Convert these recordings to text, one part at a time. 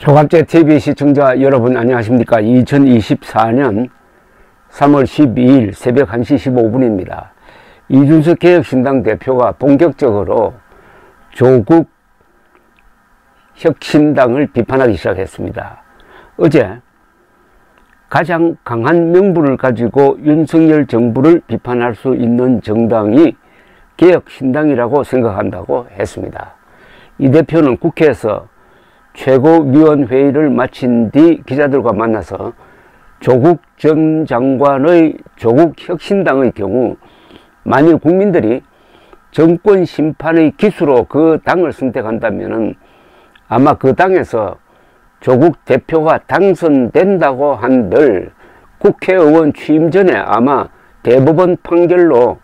조갑제 TV 시청자 여러분 안녕하십니까. 2024년 3월 12일 새벽 1시 15분입니다. 이준석 개혁신당 대표가 본격적으로 조국 혁신당을 비판하기 시작했습니다. 어제 가장 강한 명분을 가지고 윤석열 정부를 비판할 수 있는 정당이 개혁신당이라고 생각한다고 했습니다. 이 대표는 국회에서 최고위원회의를 마친 뒤 기자들과 만나서 조국 전 장관의 조국혁신당의 경우 만일 국민들이 정권 심판의 기수로 그 당을 선택한다면 아마 그 당에서 조국 대표가 당선된다고 한들 국회의원 취임 전에 아마 대법원 판결로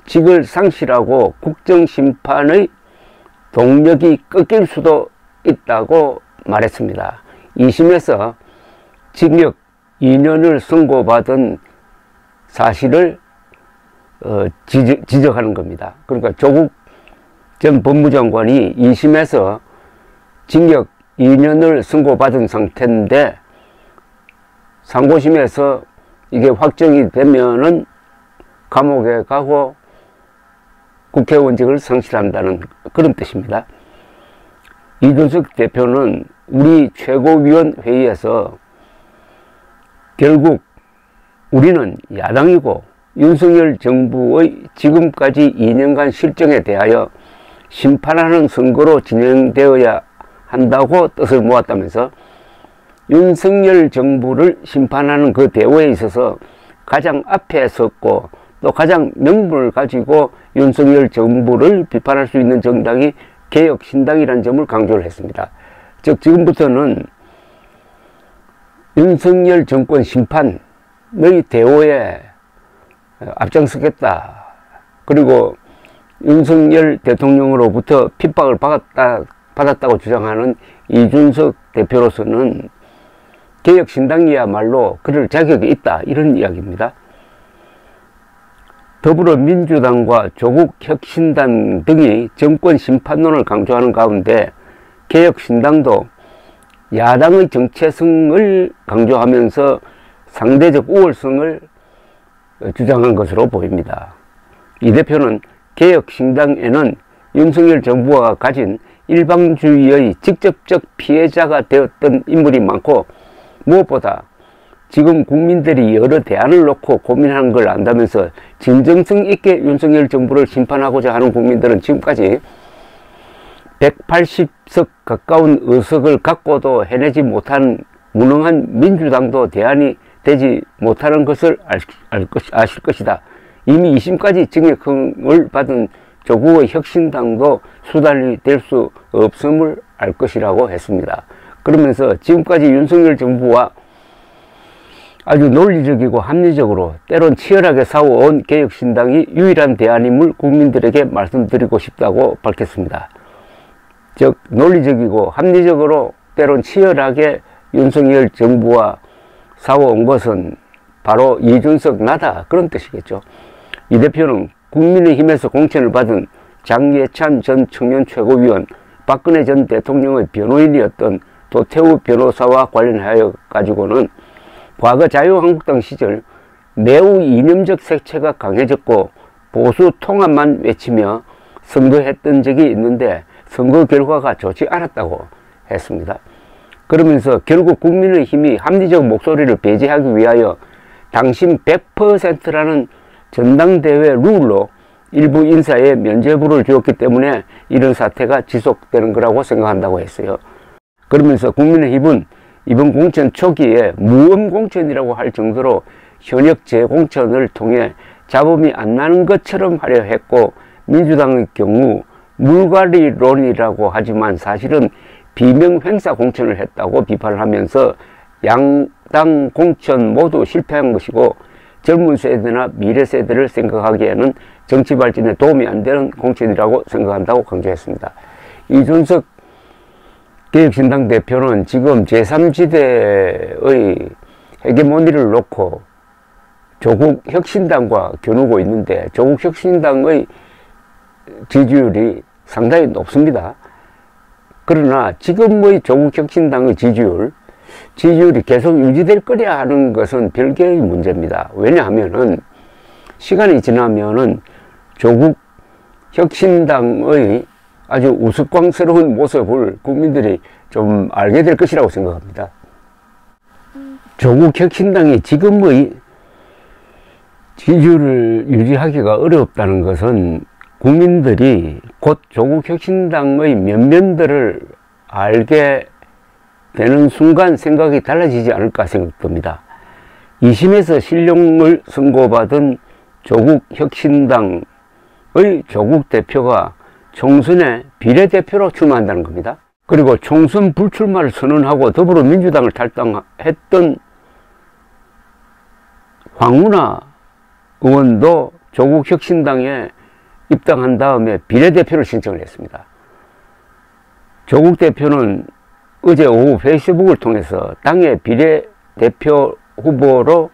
직을 상실하고 국정심판의 동력이 꺾일 수도 있다고 말했습니다. 2심에서 징역 2년을 선고받은 사실을 지적하는 겁니다. 그러니까 조국 전 법무장관이 2심에서 징역 2년을 선고받은 상태인데 상고심에서 이게 확정이 되면은 감옥에 가고 국회의원직을 상실한다는 그런 뜻입니다. 이준석 대표는 우리 최고위원회의에서 결국 우리는 야당이고 윤석열 정부의 지금까지 2년간 실정에 대하여 심판하는 선거로 진행되어야 한다고 뜻을 모았다면서 윤석열 정부를 심판하는 그 대우에 있어서 가장 앞에 섰고 또 가장 명분을 가지고 윤석열 정부를 비판할 수 있는 정당이 개혁신당이라는 점을 강조를 했습니다. 즉 지금부터는 윤석열 정권 심판의 대오에 앞장서겠다. 그리고 윤석열 대통령으로부터 핍박을 받았다고 주장하는 이준석 대표로서는 개혁신당이야말로 그럴 자격이 있다. 이런 이야기입니다. 더불어민주당과 조국혁신당 등이 정권 심판론을 강조하는 가운데 개혁신당도 야당의 정체성을 강조하면서 상대적 우월성을 주장한 것으로 보입니다. 이 대표는 개혁신당에는 윤석열 정부가 가진 일방주의의 직접적 피해자가 되었던 인물이 많고 무엇보다 지금 국민들이 여러 대안을 놓고 고민하는 걸 안다면서 진정성 있게 윤석열 정부를 심판하고자 하는 국민들은 지금까지 180석 가까운 의석을 갖고도 해내지 못한 무능한 민주당도 대안이 되지 못하는 것을 아실 것이다. 이미 2심까지 징역형을 받은 조국의 혁신당도 수단이 될 수 없음을 알 것이라고 했습니다. 그러면서 지금까지 윤석열 정부와 아주 논리적이고 합리적으로 때론 치열하게 싸워온 개혁신당이 유일한 대안임을 국민들에게 말씀드리고 싶다고 밝혔습니다. 즉 논리적이고 합리적으로 때론 치열하게 윤석열 정부와 싸워온 것은 바로 이준석 나다 그런 뜻이겠죠. 이 대표는 국민의힘에서 공천을 받은 장예찬 전 청년 최고위원, 박근혜 전 대통령의 변호인이었던 도태우 변호사와 관련하여 가지고는 과거 자유한국당 시절 매우 이념적 색채가 강해졌고 보수 통합만 외치며 선거했던 적이 있는데 선거 결과가 좋지 않았다고 했습니다. 그러면서 결국 국민의힘이 합리적 목소리를 배제하기 위하여 당신 100%라는 전당대회 룰로 일부 인사에 면죄부를 주었기 때문에 이런 사태가 지속되는 거라고 생각한다고 했어요. 그러면서 국민의힘은 이번 공천 초기에 무엄공천이라고 할 정도로 현역 재공천을 통해 잡음이 안 나는 것처럼 하려 했고 민주당의 경우 물갈이론이라고 하지만 사실은 비명횡사 공천을 했다고 비판을 하면서 양당 공천 모두 실패한 것이고 젊은 세대나 미래 세대를 생각하기에는 정치 발전에 도움이 안 되는 공천이라고 생각한다고 강조했습니다. 이준석 개혁신당 대표는 지금 제3지대의 헤게모니를 놓고 조국혁신당과 겨누고 있는데 조국혁신당의 지지율이 상당히 높습니다. 그러나 지금의 조국혁신당의 지지율이 계속 유지될 거냐 하는 것은 별개의 문제입니다. 왜냐하면은 시간이 지나면은 조국혁신당의 아주 우스꽝스러운 모습을 국민들이 좀 알게 될 것이라고 생각합니다. 조국혁신당이 지금의 지지율을 유지하기가 어렵다는 것은 국민들이 곧 조국혁신당의 면면들을 알게 되는 순간 생각이 달라지지 않을까 생각됩니다. 2심에서 실형을 선고받은 조국혁신당의 조국 대표가 총선에 비례대표로 출마한다는 겁니다. 그리고 총선 불출마를 선언하고 더불어민주당을 탈당했던 황운하 의원도 조국혁신당에 입당한 다음에 비례대표를 신청을 했습니다. 조국 대표는 어제 오후 페이스북을 통해서 당의 비례대표 후보로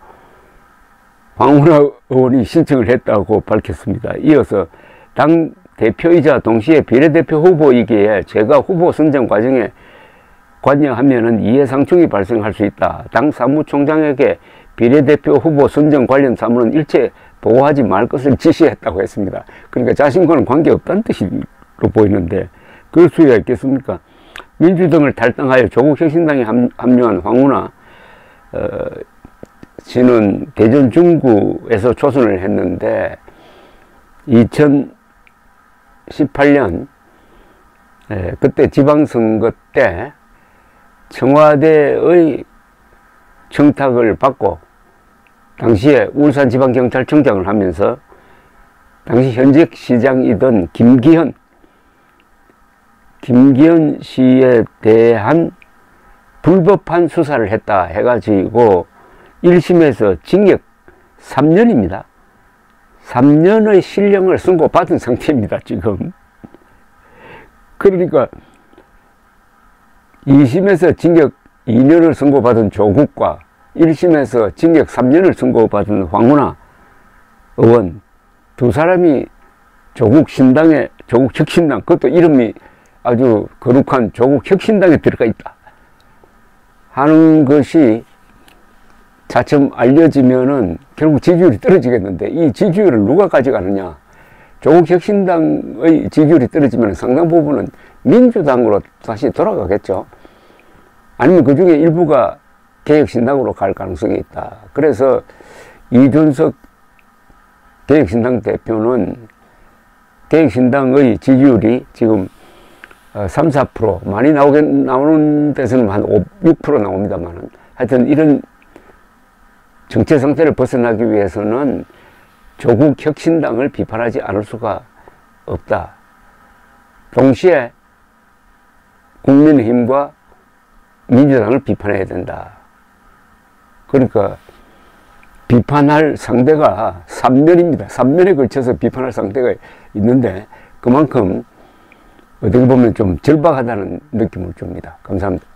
황운하 의원이 신청을 했다고 밝혔습니다. 이어서 당 대표이자 동시에 비례대표 후보이기에 제가 후보 선정 과정에 관여하면은 이해상충이 발생할 수 있다. 당 사무총장에게 비례대표 후보 선정 관련 사무는 일체 보고하지 말 것을 지시했다고 했습니다. 그러니까 자신과는 관계없다는 뜻으로 보이는데 그럴 수야 있겠습니까? 민주당을 탈당하여 조국혁신당에 합류한 황운하 씨는 대전 중구에서 초선을 했는데 2018년 그때 지방선거 때 청와대의 청탁을 받고 당시에 울산지방경찰청장을 하면서 당시 현직 시장이던 김기현 씨에 대한 불법한 수사를 했다 해가지고 1심에서 징역 3년입니다. 3년의 실형을 선고받은 상태입니다, 지금. 그러니까 2심에서 징역 2년을 선고받은 조국과 1심에서 징역 3년을 선고받은 황운하 의원 두 사람이 조국혁신당, 그것도 이름이 아주 거룩한 조국혁신당에 들어가 있다 하는 것이 차츰 알려지면은 결국 지지율이 떨어지겠는데 이 지지율을 누가 가져가느냐. 조국혁신당의 지지율이 떨어지면 상당 부분은 민주당으로 다시 돌아가겠죠. 아니면 그 중에 일부가 개혁신당으로 갈 가능성이 있다. 그래서 이준석 개혁신당 대표는 개혁신당의 지지율이 지금 3, 4% 많이 나오는 데서는 한 5, 6% 나옵니다만 하여튼 이런 정체 상태를 벗어나기 위해서는 조국혁신당을 비판하지 않을 수가 없다. 동시에 국민의힘과 민주당을 비판해야 된다. 그러니까 비판할 상대가 3면입니다. 3면에 걸쳐서 비판할 상대가 있는데 그만큼 어떻게 보면 좀 절박하다는 느낌을 줍니다. 감사합니다.